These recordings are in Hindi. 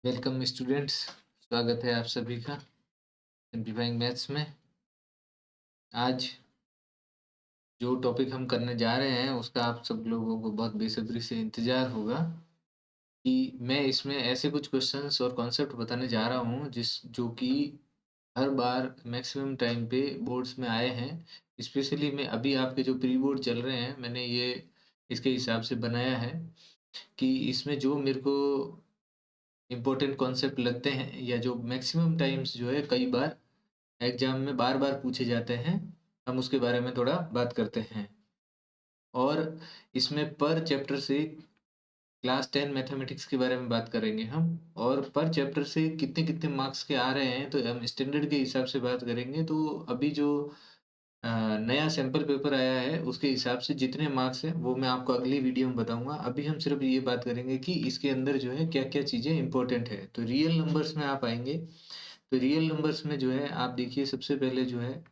Welcome students. स्वागत है आप सभी का सिंप्लीफाइंग मैथ्स में। आज जो टॉपिक हम करने जा रहे हैं उसका आप सब लोगों को बहुत बेसब्री से इंतज़ार होगा कि मैं इसमें ऐसे कुछ क्वेश्चंस और कॉन्सेप्ट बताने जा रहा हूँ जो कि हर बार मैक्सिमम टाइम पे बोर्ड्स में आए हैं। स्पेशली मैं अभी आपके जो प्री बोर्ड चल रहे हैं मैंने ये इसके हिसाब से बनाया है कि इसमें जो मेरे को इम्पोर्टेंट कॉन्सेप्ट लगते हैं या जो मैक्सिमम टाइम्स जो है कई बार एग्जाम में बार-बार पूछे जाते हैं, हम उसके बारे में थोड़ा बात करते हैं। और इसमें पर चैप्टर से क्लास 10 मैथमेटिक्स के बारे में बात करेंगे हम और पर चैप्टर से कितने-कितने मार्क्स के आ रहे हैं, तो हम स्टैंडर्ड के हिसाब से बात करेंगे। तो अभी जो नया सैंपल पेपर आया है, उसके हिसाब से जितने मार्क्स हैं, वो मैं आपको अगली वीडियो में बताऊँगा। अभी हम सिर्फ़ ये बात करेंगे कि इसके अंदर जो है क्या-क्या चीज़ें इम्पोर्टेंट है। तो रियल नंबर्स में आप आएँगे, तो रियल नंबर्स में जो है आप देखिए सबसे पहले जो है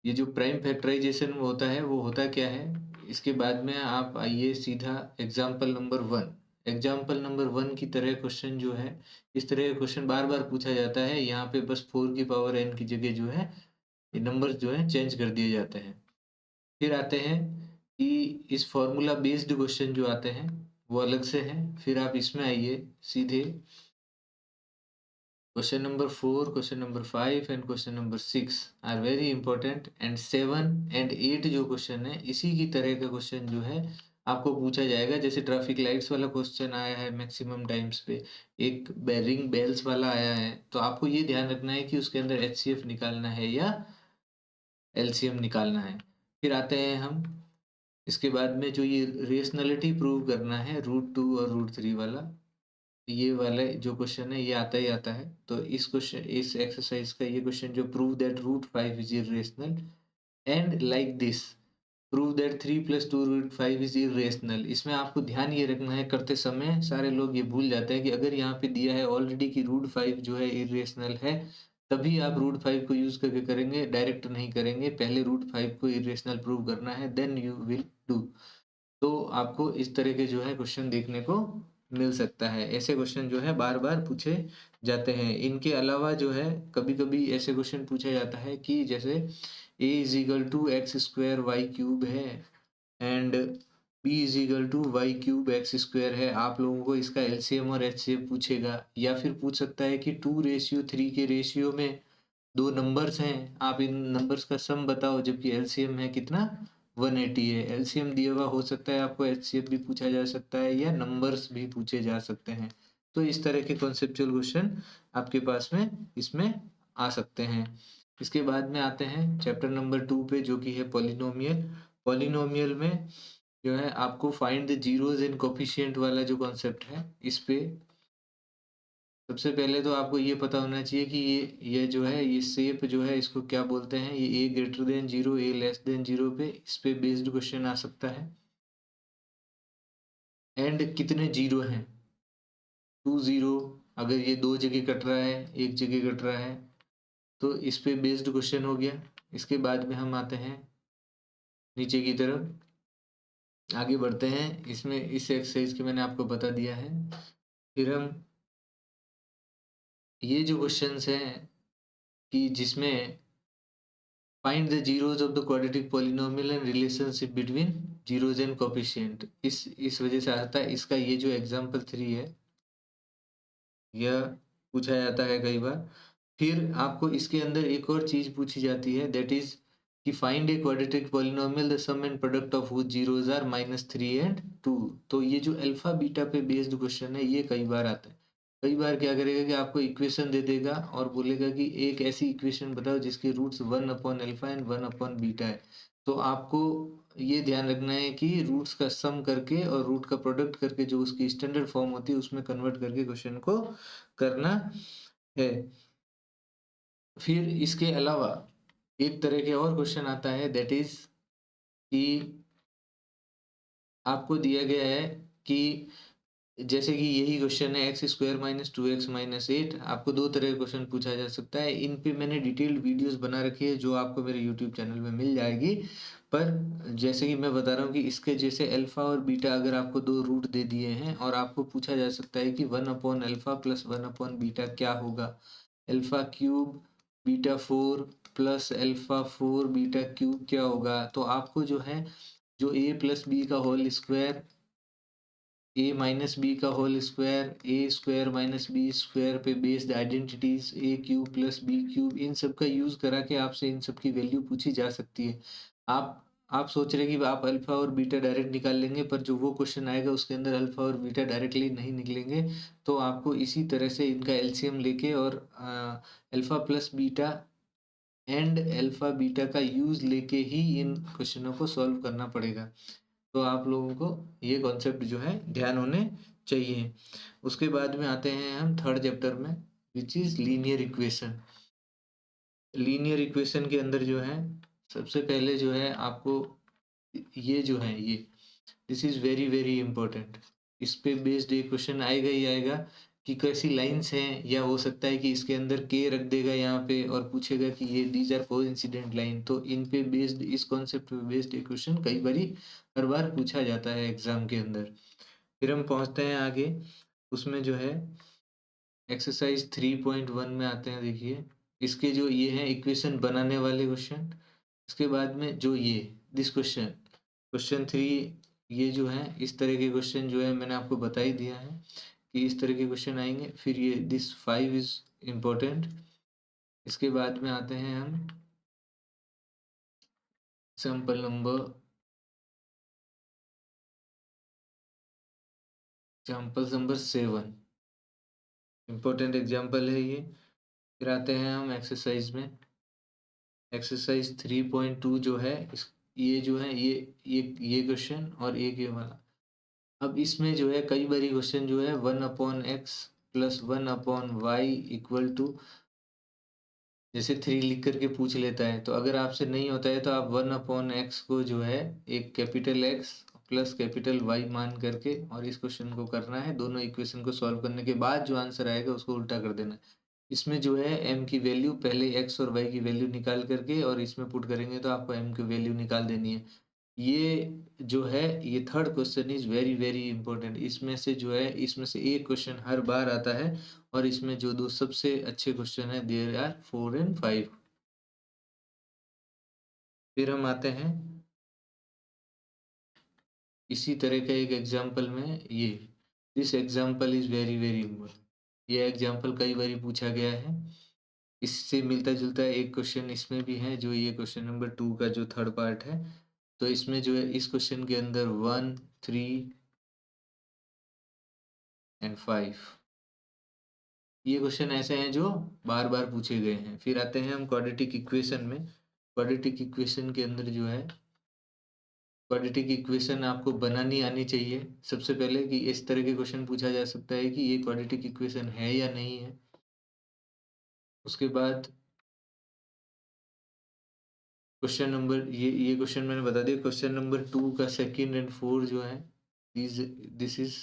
ये जो प्राइम फैक्टराइज़ेशन होता है, वो होता क्या है? इसके बाद में आप आइए सीधा एग्ज़ाम्पल नंबर 1। एग्ज़ाम्पल नंबर 1 की तरह क्वेश्चन जो है, इस तरह का क्वेश्चन बार-बार पूछा जाता है। यहाँ पे बस 4 की पावर n की जगह जो है, ये नंबर्स जो हैं चेंज कर दिए जाते हैं। फिर आते हैं कि इस फ़ॉर्मूला बेस्ड क्वेश्चन जो आते हैं, वो अलग से हैं। फिर आप इसमें आइए सीधे Question number 4, question number 5 and question number 6 are very important and 7 and 8 जो क्वेश्चन है इसी की तरह का क्वेश्चन जो है आपको पूछा जाएगा। जैसे ट्रैफिक लाइट्स वाला क्वेश्चन आया है मैक्सिमम टाइम्स पे, एक रिंग बेल्स वाला आया है, तो आपको ये ध्यान रखना है कि उसके अंदर एचसीएफ निकालना है या एलसीएम निकालना है। फिर आते हैं हम इसके बाद में जो ये रेशनैलिटी प्रूव करना है रूट 2 और रूट 3 वाला, ये वाला जो क्वेश्चन है ये आता ही आता है। तो इस एक्सरसाइज का ये क्वेश्चन जो prove that root 5 is irrational and like this prove that 3 + 2 √5 is irrational. इसमें आपको ध्यान ये रखना है करते समय सारे लोग ये भूल जाते हैं कि अगर यहाँ पे दिया है ऑलरेडी कि रूट 5 जो है इर्रेशनल है, तभी आप रूट 5 को यूज करके करेंगे, डायरेक्ट नहीं करेंगे। पहले रूट 5 को इर्रेशनल प्रूव करना है, देन यू विल डू। तो आपको इस तरह के जो है क्वेश्चन देखने को मिल सकता है। ऐसे क्वेश्चन जो है बार-बार पूछे जाते हैं। इनके अलावा जो है कभी-कभी ऐसे क्वेश्चन पूछा जाता है कि जैसे a = x² y³ है एंड b = y³ x² है। आप लोगों को इसका एलसीएम और एचसीएफ पूछेगा या फिर पूछ सकता है कि 2:3 के रेशियो में 2 नंबर्स हैं, आप इन नंबर्स का सम बताओ जबकि एलसीएम है कितना 180 है। एलसीएम दिया हुआ हो सकता है, आपको एचसीएफ भी पूछा जा सकता है या नंबर्स भी पूछे जा सकते हैं। तो इस तरह के कॉन्सेप्चुअल क्वेश्चन आपके पास में इसमें आ सकते हैं। इसके बाद में आते हैं चैप्टर नंबर 2 पे जो कि है पॉलिनोमियल। पॉलिनोमियल में जो है आपको find the zeros in coefficient वाला जो कॉन्सेप्ट है, इस पे सबसे पहले तो आपको ये पता होना चाहिए कि ये जो है ये शेप जो है इसको क्या बोलते हैं। ये a 0 a<0 पे इस पे बेस्ड क्वेश्चन आ सकता है। एंड कितने जीरो हैं 2 0, अगर ये 2 जगह कट रहा है 1 जगह कट रहा है तो इस पे बेस्ड क्वेश्चन हो गया। इसके बाद में हम आते हैं नीचे की तरफ, आगे बढ़ते हैं। इसमें इस एक्सरसाइज के मैंने आपको बता दिया है। फिर हम ये जो क्वेश्चंस हैं कि जिसमें find the zeros of the quadratic polynomial and relationship between zeros and coefficient, इस वजह से आता है। इसका ये जो एग्जांपल 3 है यह पूछा जाता है कई बार। फिर आपको इसके अंदर एक और चीज पूछी जाती है, दैट इज कि find a quadratic polynomial the sum and product of which zeros are -3 and 2। तो ये जो अल्फा बीटा पे बेस्ड क्वेश्चन है ये कई बार आता है। कई बार क्या करेगा कि आपको इक्वेशन दे देगा और बोलेगा कि एक ऐसी इक्वेशन बताओ जिसके रूट्स 1/अल्फा एंड 1/बीटा है। तो आपको ये ध्यान रखना है कि रूट्स का सम करके और रूट का प्रोडक्ट करके जो उसकी स्टैंडर्ड फॉर्म होती है उसमें कन्वर्ट करके क्वेश्चन को करना है। फिर इसके अलावा एक तरह के और क्वेश्चन आता है, दैट इज कि आपको दिया गया है कि जैसे कि यही क्वेश्चन है x² - 2x - 8। आपको दो तरह का क्वेश्चन पूछा जा सकता है। इन पे मैंने डिटेल्ड वीडियोस बना रखी है जो आपको मेरे यूट्यूब चैनल में मिल जाएगी। पर जैसे कि मैं बता रहा हूँ कि इसके जैसे अल्फा और बीटा अगर आपको 2 रूट दे दिए हैं और आपको पूछा जा सकता है कि 1/अल्फा प्लस 1/बीटा क्या होगा? Alpha cube beta 4 plus alpha 4 beta cube क्या होगा? तो आपको जो है जो a प्लस b का whole square a minus b का whole square a square minus b square पे based identities a cube plus b cube इन सब का यूज करा के आपसे इन सब की वैल्यू पूछी जा सकती है। आप आप सोच रहे कि आप अल्फा और बीटा डायरेक्ट निकाल लेंगे, पर जो वो क्वेश्चन आएगा उसके अंदर अल्फा और बीटा डायरेक्टली नहीं निकलेंगे। तो आपको इसी तरह से इनका एलसीएम लेके और alpha plus beta and alpha beta का यूज लेके ही इन क्वेश्चनों को सॉल्व करना पड़ेगा। तो आप लोगों को ये कॉन्सेप्ट जो है ध्यान होने चाहिए। उसके बाद में आते हैं हम थर्ड चैप्टर में, which is linear equation. Linear equation के अंदर जो है सबसे पहले जो है आपको ये जो है ये this is very very important. इस पे बेस्ड एक क्वेश्चन आएगा ही आएगा कि कैसी लाइंस हैं, या हो सकता है कि इसके अंदर के रख देगा यहाँ पे और पूछेगा कि ये दीज आर कोइंसिडेंट लाइन। तो इन पे बेस्ड इस कॉन्सेप्ट पे बेस्ड एक क्वेश्चन कई बारी हर बार पूछा जाता है एग्जाम के अंदर। फिर हम पहुंचते हैं आगे, उसमें जो है एक्सरसाइज 3.1 में आते हैं। देखिए इसके जो ये है इक्वेशन बनाने वाले क्वेश्चन। इसके बाद में जो ये दिस क्वेश्चन क्वेश्चन 3, ये जो है इस तरह के क्वेश्चन जो है मैंने आपको बता ही दिया है कि इस तरह के क्वेश्चन आएंगे। फिर ये दिस 5 इज इम्पोर्टेंट। इसके बाद में आते हैं हम एग्जाम्पल नंबर 7। इम्पोर्टेंट एग्जाम्पल है ये। फिर आते हैं हम एक्सरसाइज में। एक्सरसाइज 3.2 जो है ये जो है ये क्वेश्चन और एक ये वाला। अब इसमें जो है कई बारी क्वेश्चन जो है 1/x plus 1/y equal to जैसे 3 लिख करके पूछ लेता है। तो अगर आपसे नहीं होता है तो आप 1/x को जो है एक capital X plus capital Y मान करके और इस क्वेश्चन को करना है। दोनों इक्वेशन को सॉल्व करने के बाद जो आंसर आएगा उसको उल्टा कर देना है। इसमें जो है m की वैल्यू पहले x और y की वैल्यू निकाल करके और इसमें पुट करेंगे तो आपको m की वैल्यू निकाल देनी है। ये जो है ये third question is very very important. इसमें से जो है इसमें से एक क्वेश्चन हर बार आता है और इसमें जो दो सबसे अच्छे क्वेश्चन है देयर आर 4 एंड 5। फिर हम आते हैं इसी तरह का एक एग्जाम्पल में ये this example is very very important. ये एग्जाम्पल कई बार पूछा गया है। इससे मिलता जुलता एक क्वेश्चन इसमें भी है जो ये क्वेश्चन नंबर 2 का जो थर्ड पार्ट है। तो इसमें जो है इस क्वेश्चन के अंदर 1, 3 एंड 5 ये क्वेश्चन ऐसे हैं जो बार बार पूछे गए हैं। फिर आते हैं हम क्वाड्रेटिक इक्वेशन में। क्वाड्रेटिक इक्वेशन के अंदर जो है क्वाड्रेटिक इक्वेशन आपको बनानी आनी चाहिए सबसे पहले, कि इस तरह के क्वेश्चन पूछा जा सकता है कि ये क्वाड्रेटिक इक्वेशन है या नहीं है। उसके बाद क्वेश्चन नंबर ये क्वेश्चन मैंने बता दिया। क्वेश्चन नंबर 2 का सेकंड एंड 4 जो है this is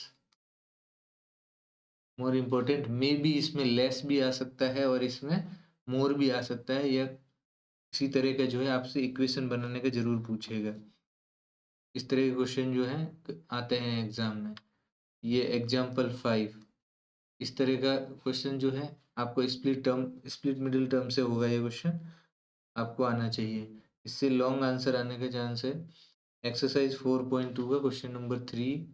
more important. May be इसमें लेस भी आ सकता है और इसमें मोर भी आ सकता है, या इसी तरह का जो है आपसे इक्वेशन बनाने का जरूर पूछेगा। इस तरह के क्वेश्चन जो है आते हैं एग्जाम में। ये एग्जाम्पल 5 इस तरह का क्वेश्चन जो है आपको स्प्लिट मिडिल टर्म से होगा। ये क्वेश्चन आपको आना चाहिए, इससे लॉन्ग आंसर आने का चांस है। एक्सरसाइज 4.2 का question number 3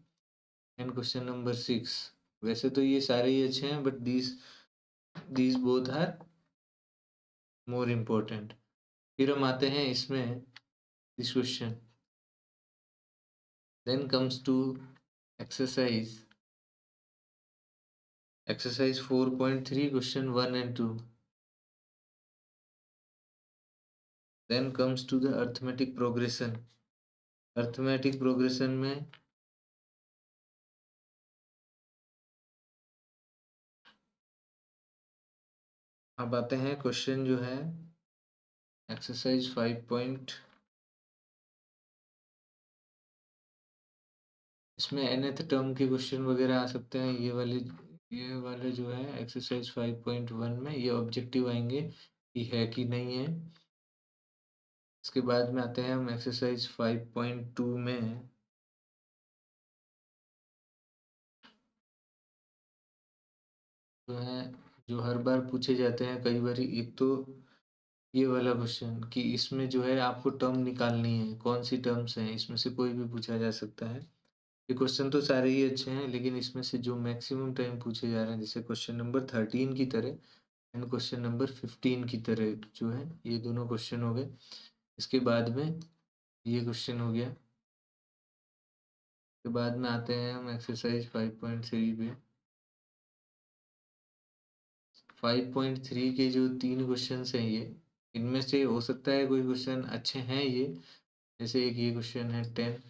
and question number 6। वैसे तो ये सारे ही अच्छे हैं but these both are more important. फिर हम आते हैं इसमें this question. Then comes to exercise 4.3 question 1 and 2। Then comes to the arithmetic progression. Arithmetic progression में अब आते हैं क्वेश्चन जो है एक्सरसाइज 5 इसमें nth टर्म के क्वेश्चन वगैरह आ सकते हैं। ये वाले जो है एक्सरसाइज 5.1 में ये ऑब्जेक्टिव आएंगे कि है कि नहीं है। इसके बाद में आते हैं हम एक्सरसाइज 5.2 में। जो है, जो हर बार पूछे जाते हैं कई बार। एक तो ये वाला क्वेश्चन कि इसमें जो है आपको टर्म निकालनी है, कौन सी टर्म्स हैं, इसमें से कोई भी पूछा जा सकता है। ये क्वेश्चन तो सारे ही अच्छे हैं, लेकिन इसमें से जो मैक्सिमम टाइम पूछे जा रहे हैं, जैसे क्वेश्चन नंबर 13 की तरह एंड क्वेश्चन नंबर 15 की तरह जो है, ये दोनों क्वेश्चन हो गए। इसके बाद में ये क्वेश्चन हो गया। के बाद में आते हैं हम एक्सरसाइज 5.3 पे। 5.3 के जो 3 क्वेश्चंस हैं, ये इनमें से हो सकता है कोई क्वेश्चन अच्छे हैं ये, जैसे एक ये क्वेश्चन है 10।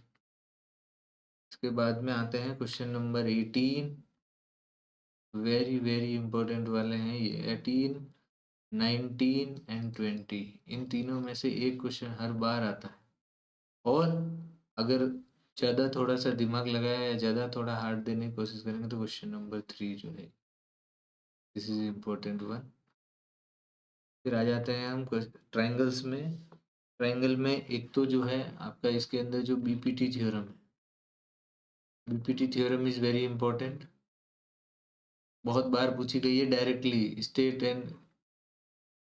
इसके बाद में आते हैं question number 18। Very very important वाले हैं ये 18, 19 एंड 20। इन तीनों में से एक क्वेश्चन हर बार आता है, और अगर ज़्यादा थोड़ा सा दिमाग लगाया या ज़्यादा थोड़ा हार्ड देने की कोशिश करेंगे तो क्वेश्चन नंबर 3 जो है, दिस इज इम्पोर्टेंट वन। फिर आ जाते हैं हम ट्राइंगल्स में। ट्राइंगल में एक तो जो है आपका इसके अंदर जो बीपीटी थ्योरम है, BPT theorem is very important, बहुत बार पूछी गई है डायरेक्टली। स्टेट एंड,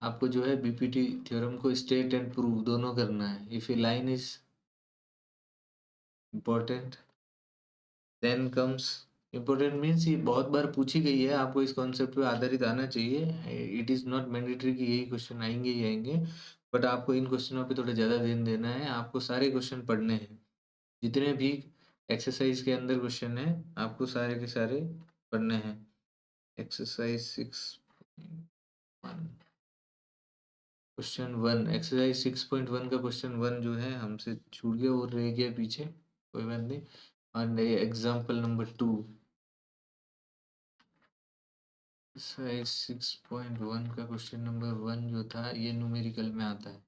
आपको जो है बीपीटी थ्योरम को स्टेट एंड प्रूव दोनों करना है। If a line is important, then comes, important means ये बहुत बार पूछी गई है, आपको इस कॉन्सेप्ट पे आधारित आना चाहिए। इट इज़ नॉट मैंडेटरी कि यही क्वेश्चन आएंगे ही आएंगे, बट आपको इन क्वेश्चनों पे थोड़ा ज़्यादा ध्यान देना है। आपको सारे क्वेश्चन पढ़ने हैं, जितने भी एक्सरसाइज के अंदर क्वेश्चन है आपको सारे के सारे पढ़ने हैं। एक्सरसाइज 6.1 क्वेश्चन 1, एक्सरसाइज 6.1 का क्वेश्चन 1 जो है हमसे छूट गया और रह गया पीछे, कोई बात नहीं। और एग्जाम्पल नंबर 2, एक्सरसाइज 6.1 का क्वेश्चन नंबर 1 जो था, ये न्यूमेरिकल में आता है,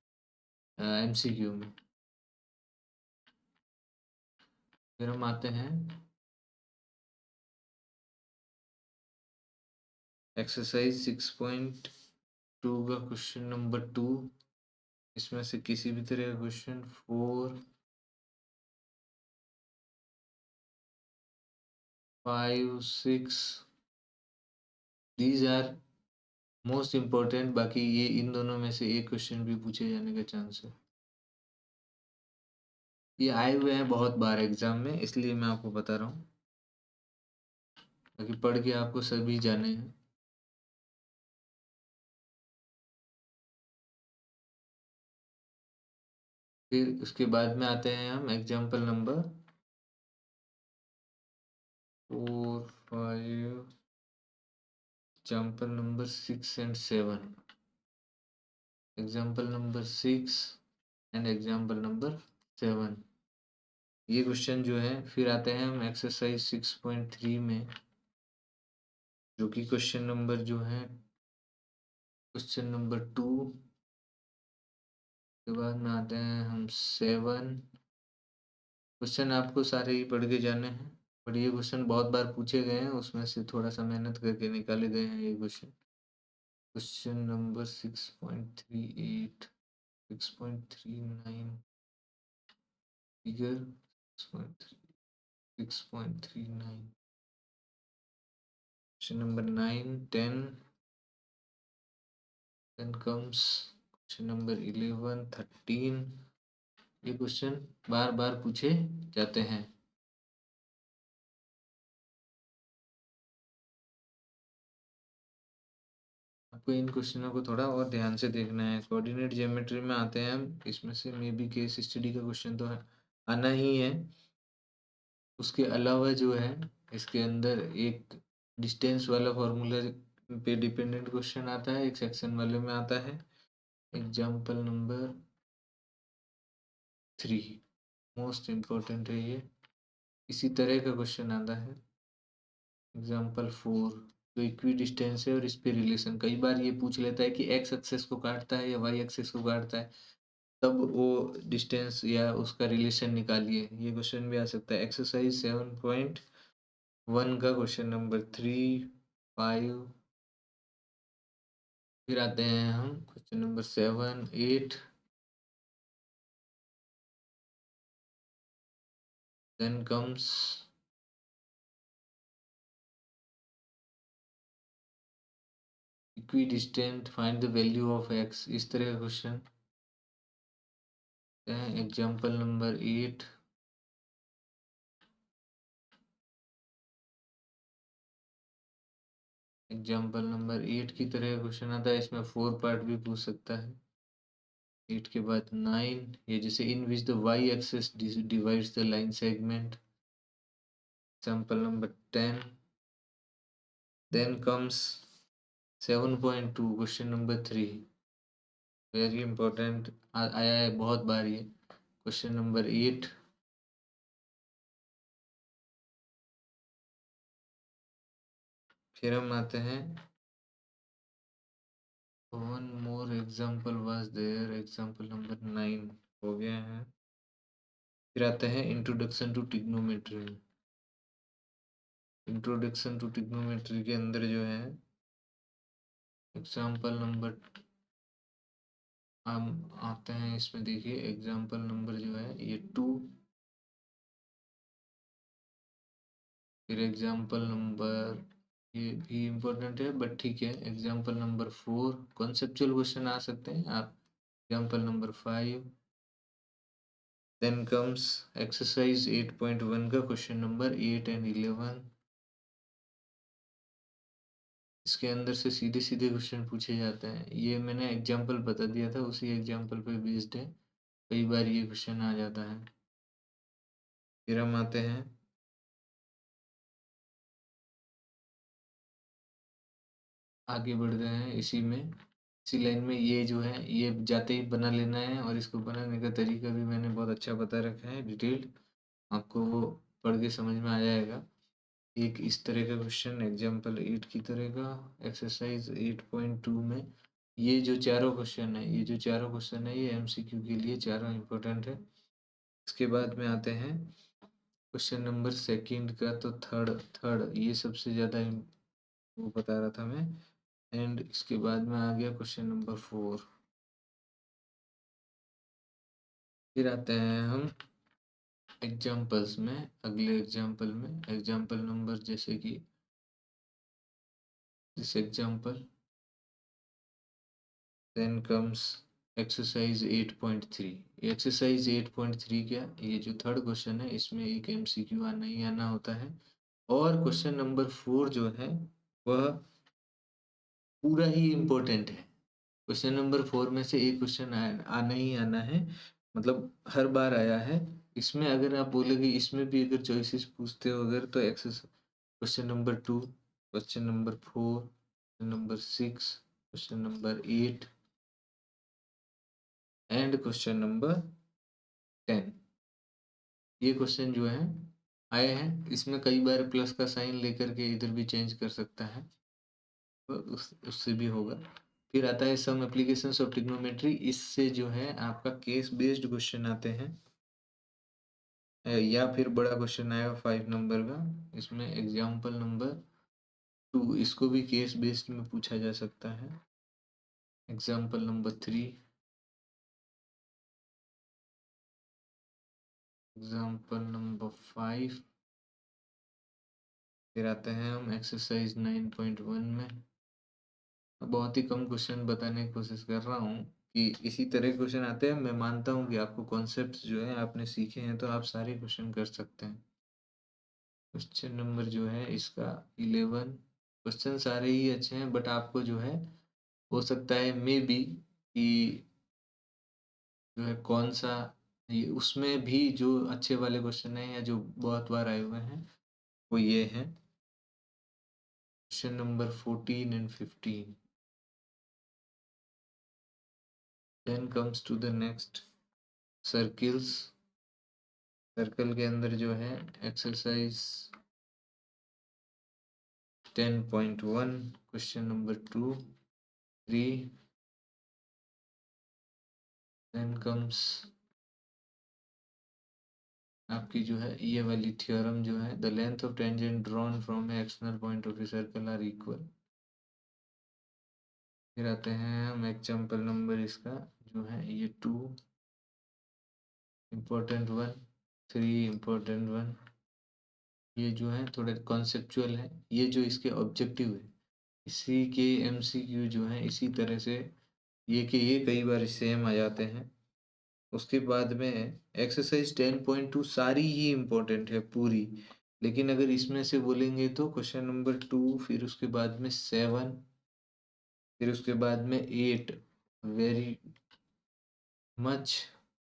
एमसीक्यू में। फिर हम आते हैं एक्सरसाइज 6.2 का क्वेश्चन नंबर 2। इसमें से किसी भी तरह का question 4, 5, 6, these are most important. बाकी ये इन दोनों में से एक क्वेश्चन भी पूछे जाने का चांस है। ये आए हुए हैं बहुत बार एग्जाम में, इसलिए मैं आपको बता रहा हूँ, ताकि पढ़ के आपको सभी जाने हैं। फिर उसके बाद में आते हैं हम example number 4, 5, example number 6 and 7, example number 6 and example number 7, ये क्वेश्चन जो है। फिर आते हैं हम एक्सरसाइज 6.3 में, जो कि क्वेश्चन नंबर जो है क्वेश्चन नंबर 2 के बाद में आते हैं हम 7। क्वेश्चन आपको सारे ही पढ़ के जाने हैं, बट ये क्वेश्चन बहुत बार पूछे गए हैं, उसमें से थोड़ा सा मेहनत करके निकाले गए हैं ये question. Question number 6.38, 6.39, figure 6.39, question number 9, 10, then comes question number 11, 13। ये क्वेश्चन बार बार पूछे जाते हैं। आपको इन क्वेश्चनों को थोड़ा और ध्यान से देखना है। कोऑर्डिनेट ज्योमेट्री में आते हैं हम, इसमें से मे बी केस स्टडी का क्वेश्चन तो आना ही है। उसके अलावा जो है इसके अंदर एक डिस्टेंस वाला फॉर्मूला पे डिपेंडेंट क्वेश्चन आता है, एक सेक्शन वाले में आता है। एग्जाम्पल नंबर 3 मोस्ट इम्पोर्टेंट है ये। इसी तरह का क्वेश्चन आता है एग्जाम्पल 4, जो इक्वी डिस्टेंस है और इस पे रिलेशन। कई बार ये पूछ लेता है कि एक्स एक्सेस को काटता है या वाई एक्सेस को काटता है, तब वो डिस्टेंस या उसका रिलेशन निकालिए। ये क्वेश्चन भी आ सकता है। एक्सरसाइज 7.1 का क्वेश्चन नंबर 3, 5। फिर आते हैं हम question number 7, 8, then comes equidistant, find the value of x, इस तरह का क्वेश्चन। एग्जाम्पल नंबर 8, एग्जाम्पल नंबर 8 की तरह का क्वेश्चन आता है, इसमें 4 पार्ट भी पूछ सकता है। 8 के बाद 9, ये जैसे in which the y axis divides the line segment, example number 10। Then comes 7.2, question number 3, very important, आया है बहुत बार ये। क्वेश्चन नंबर 8, फिर हम आते हैं one more example was there, example number 9 हो गया है। फिर आते हैं introduction to trigonometry. Introduction to trigonometry के अंदर जो है एग्जाम्पल नंबर, हम आते हैं इसमें, देखिए एग्जाम्पल नंबर जो है ये 2, फिर एग्जाम्पल नंबर, ये भी इम्पोर्टेंट है बट ठीक है, एग्जाम्पल नंबर 4, कॉन्सेप्चुअल क्वेश्चन आ सकते हैं आप, example number 5। Then comes exercise 8.1 का क्वेश्चन नंबर 8 एंड 11। इसके अंदर से सीधे सीधे क्वेश्चन पूछे जाते हैं, ये मैंने एग्जाम्पल बता दिया था, उसी एग्जाम्पल पे बेस्ड है, कई बार ये क्वेश्चन आ जाता है। फिर हम आते हैं आगे बढ़ गए हैं इसी में, इसी लाइन में, ये जो है ये जाते ही बना लेना है, और इसको बनाने का तरीका भी मैंने बहुत अच्छा बता रखा है डिटेल्ड, आपको वो पढ़ के समझ में आ जाएगा। एक इस तरह का क्वेश्चन एग्जाम्पल 8 की तरह का, एक्सरसाइज 8.2 में ये जो चारों क्वेश्चन है, ये जो चारों क्वेश्चन है ये एमसीक्यू के लिए चारों इम्पोर्टेंट है। इसके बाद में आते हैं क्वेश्चन नंबर सेकंड का, तो थर्ड थर्ड ये सबसे ज़्यादा वो बता रहा था मैं, एंड इसके बाद में आ गया क्वेश्चन नंबर 4। फिर आते हैं हम एग्जाम्पल्स में, अगले एग्जाम्पल में, एग्जाम्पल नंबर जैसे कि this example, then comes exercise 8.3। Exercise 8.3 क्या, ये जो थर्ड क्वेश्चन है इसमें एक एमसीक्यू आना ही आना होता है, और क्वेश्चन नंबर 4 जो है वह पूरा ही इम्पोर्टेंट है। क्वेश्चन नंबर 4 में से एक क्वेश्चन आना ही आना है, मतलब हर बार आया है। इसमें अगर आप बोलोगे इसमें भी अगर चॉइसेस पूछते हो अगर, तो access question number 2, question number 4, question number 6, question number 8 and question number 10, ये क्वेश्चन जो है आए हैं। इसमें कई बार प्लस का साइन लेकर के इधर भी चेंज कर सकता है, तो उससे भी होगा। फिर आता है सम एप्लीकेशंस ऑफ ट्रिग्नोमेट्री, इससे जो है आपका केस बेस्ड क्वेश्चन आते हैं, या फिर बड़ा क्वेश्चन आएगा 5 नंबर का, इसमें एग्जाम्पल नंबर 2, इसको भी केस बेस्ड में पूछा जा सकता है। Example number 3, example number 5। फिर आते हैं हम एक्सरसाइज 9.1 में। बहुत ही कम क्वेश्चन बताने की कोशिश कर रहा हूँ कि इसी तरह के क्वेश्चन आते हैं। मैं मानता हूँ कि आपको कॉन्सेप्ट्स जो है आपने सीखे हैं, तो आप सारे क्वेश्चन कर सकते हैं। क्वेश्चन नंबर जो है इसका 11, क्वेश्चन सारे ही अच्छे हैं बट आपको जो है हो सकता है मे बी कि जो है कौन सा, ये उसमें भी जो अच्छे वाले क्वेश्चन हैं या जो बहुत बार आए हुए हैं वो ये हैं, question number 14 and 15। Then comes to the next circles. Circle के अंदर जो है exercise 10.1, question number 2, 3। Then comes आपकी जो है ये वाली थ्योरम जो है, the length of tangent drawn from external point of a circle are equal. फिर आते हैं हम एग्जाम्पल नंबर इसका जो है ये 2, इम्पोर्टेंट वन, 3 इम्पोर्टेंट वन। ये जो है थोड़े कॉन्सेप्चुअल है, ये जो इसके ऑब्जेक्टिव है, इसी के एमसीक्यू जो है इसी तरह से ये कि ये कई बार सेम आ जाते हैं। उसके बाद में एक्सरसाइज 10.2 सारी ही इम्पोर्टेंट है पूरी, लेकिन अगर इसमें से बोलेंगे तो क्वेश्चन नंबर 2, फिर उसके बाद में 7, फिर उसके बाद में 8 very much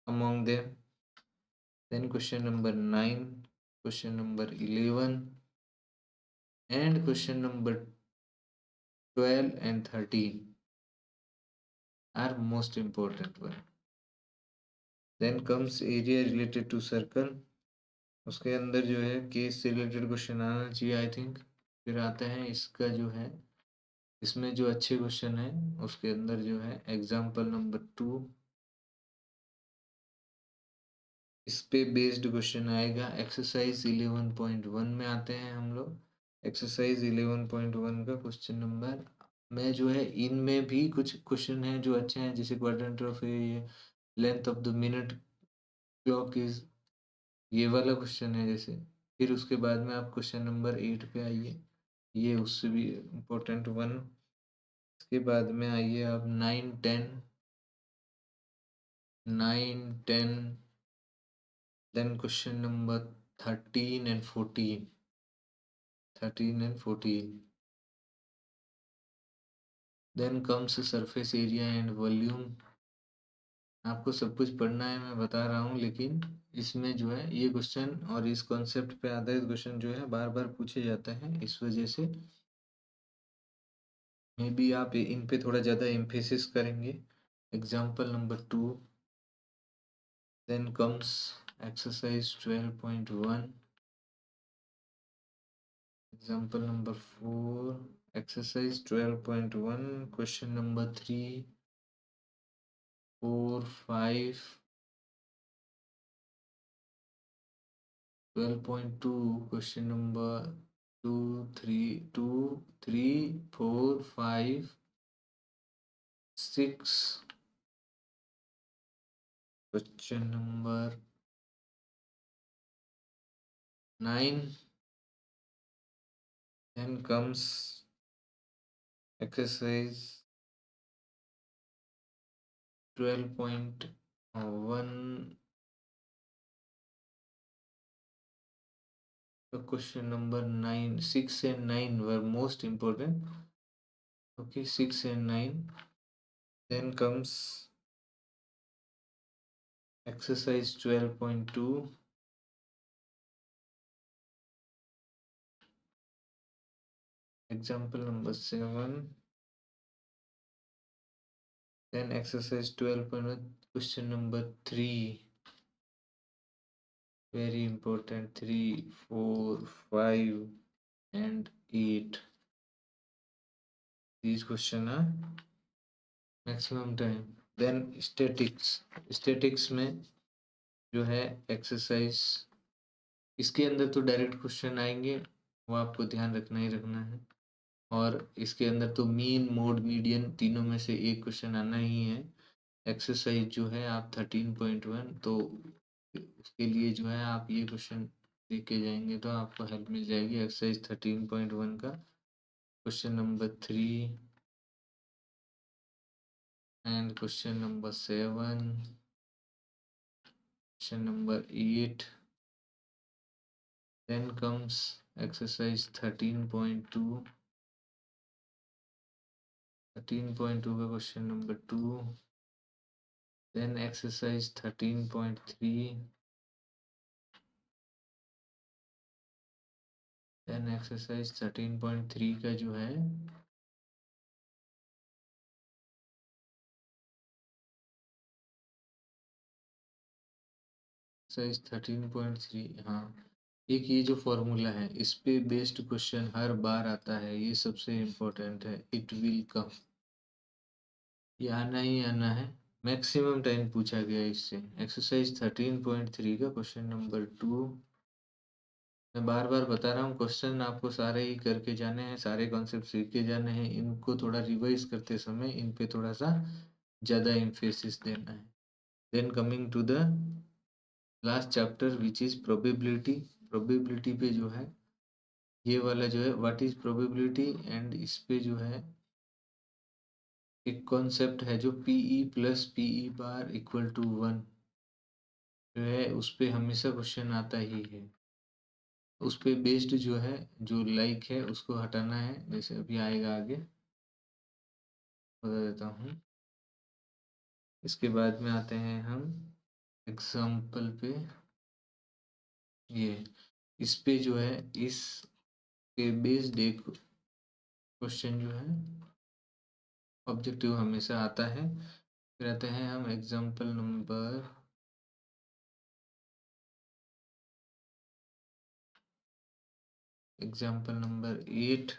among them, then question number 9, question number 11 and question number 12 and 13 are most important one. Then comes area related to circle, उसके अंदर जो है केस से रिलेटेड क्वेश्चन आना चाहिए आई थिंक। फिर आते हैं इसका जो है, इसमें जो अच्छे क्वेश्चन है उसके अंदर जो है एग्जाम्पल नंबर 2, इस पे बेस्ड क्वेश्चन आएगा। एक्सरसाइज 11.1 में आते हैं हम लोग। एक्सरसाइज 11.1 का क्वेश्चन नंबर में जो है इनमें भी कुछ क्वेश्चन हैं जो अच्छे हैं, जैसे quadrant of length of the minute clock is, ये वाला क्वेश्चन है जैसे। फिर उसके बाद में आप क्वेश्चन नंबर 8 पे आइए, ये उससे भी इम्पोर्टेंट वन। इसके बाद में आइए आप 9, 10, 9, 10, then question number 13 and 14, 13 and 14, then comes surface area and volume. आपको सब कुछ पढ़ना है मैं बता रहा हूँ, लेकिन इसमें जो है ये क्वेश्चन और इस कॉन्सेप्ट पे आधारित क्वेश्चन जो है बार बार पूछे जाते हैं, इस वजह से मे बी आप इन पे थोड़ा ज़्यादा एम्फेसिस करेंगे। Example number 2, then comes exercise 12.1, example number 4, exercise 12.1, question number 3, 4, 5, 12.2, question number 2, 3, 2, 3, 4, 5, 6, question number 9, then comes exercise 12.1, the question number 9, 6 and 9 were most important. Okay, 6 and 9. Then comes exercise 12.2, example number 7. Then exercise 12.1, question number 3. Very important, 3, 4, 5 and 8. These questions are maximum time. Then statics में जो है एक्सरसाइज, इसके अंदर तो डायरेक्ट क्वेश्चन आएंगे, वो आपको ध्यान रखना ही रखना है। और इसके अंदर तो मीन, मोड, मीडियन तीनों में से एक क्वेश्चन आना ही है। एक्सरसाइज जो है आप 13.1, तो उसके लिए जो है आप ये क्वेश्चन देख के जाएंगे तो आपको हेल्प मिल जाएगी। एक्सरसाइज 13.1 का question number 3 and question number 7, question number 8, then comes exercise 13.2, 13.2 का question number 2, then exercise 13.3, then exercise 13.3 का जो है एक्सरसाइज 13.3, हाँ, एक ये जो फॉर्मूला है इस पे बेस्ड क्वेश्चन हर बार आता है, ये सबसे इम्पोर्टेंट है। इट विल कम, ये आना ही आना है, मैक्सिमम टाइम पूछा गया है इससे। एक्सरसाइज 13.3 का क्वेश्चन नंबर 2, मैं बार बार बता रहा हूँ क्वेश्चन आपको सारे ही करके जाने हैं, सारे कॉन्सेप्ट सीख के जाने हैं, इनको थोड़ा रिवाइज करते समय इन पे थोड़ा सा ज़्यादा एम्फेसिस देना है। Then coming to the last chapter which is probability. Probability पे जो है ये वाला जो है व्हाट इज प्रोबेबिलिटी, एंड इस पे जो है एक कॉन्सेप्ट है जो PE plus PE bar equal to 1 जो है उस पे हमेशा क्वेश्चन आता ही है। उस पे बेस्ड जो है जो लाइक है उसको हटाना है, जैसे अभी आएगा आगे बता देता हूँ। इसके बाद में आते हैं हम एग्जाम्पल पे। ये इस पे जो है इस के बेस्ड एक क्वेश्चन जो है ऑब्जेक्टिव हमेशा आता है। फिर आते हैं हम example number example number 8,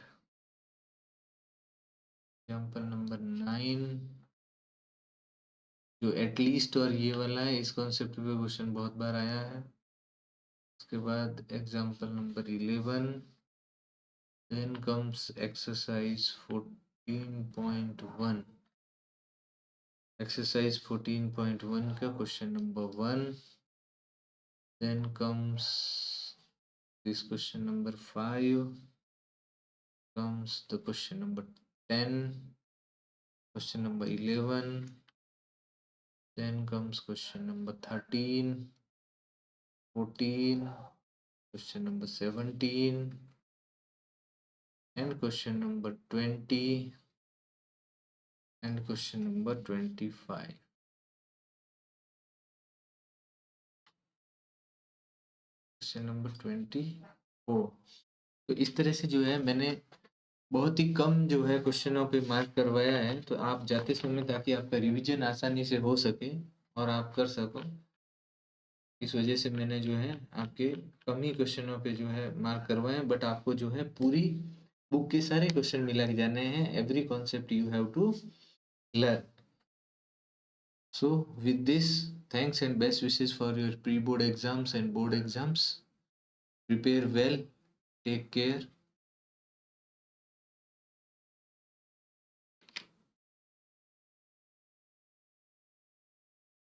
example number 9 जो एटलीस्ट और ये वाला है, इस कॉन्सेप्ट पे क्वेश्चन बहुत बार आया है। उसके बाद example number 11, then comes exercise 14.1। Exercise 14.1 का question number 1, then comes this question number 5, comes the question number 10, question number 11, then comes question number 13, 14, question number 17, and question number 20, and question number 25। Question number 24। तो इस तरह से जो है मैंने बहुत ही कम जो है क्वेश्चनों पे मार्क करवाया है, तो आप जाते समय ताकि आपका रिवीजन आसानी से हो सके और आप कर सको, इस वजह से मैंने जो है आपके कम ही क्वेश्चनों पे जो है मार्क करवाए, बट आपको जो है पूरी बुक के सारे क्वेश्चन मिला के जाने हैं। Every concept you have to learn. So with this, thanks and best wishes for your pre-board exams and board exams. Prepare well. Take care.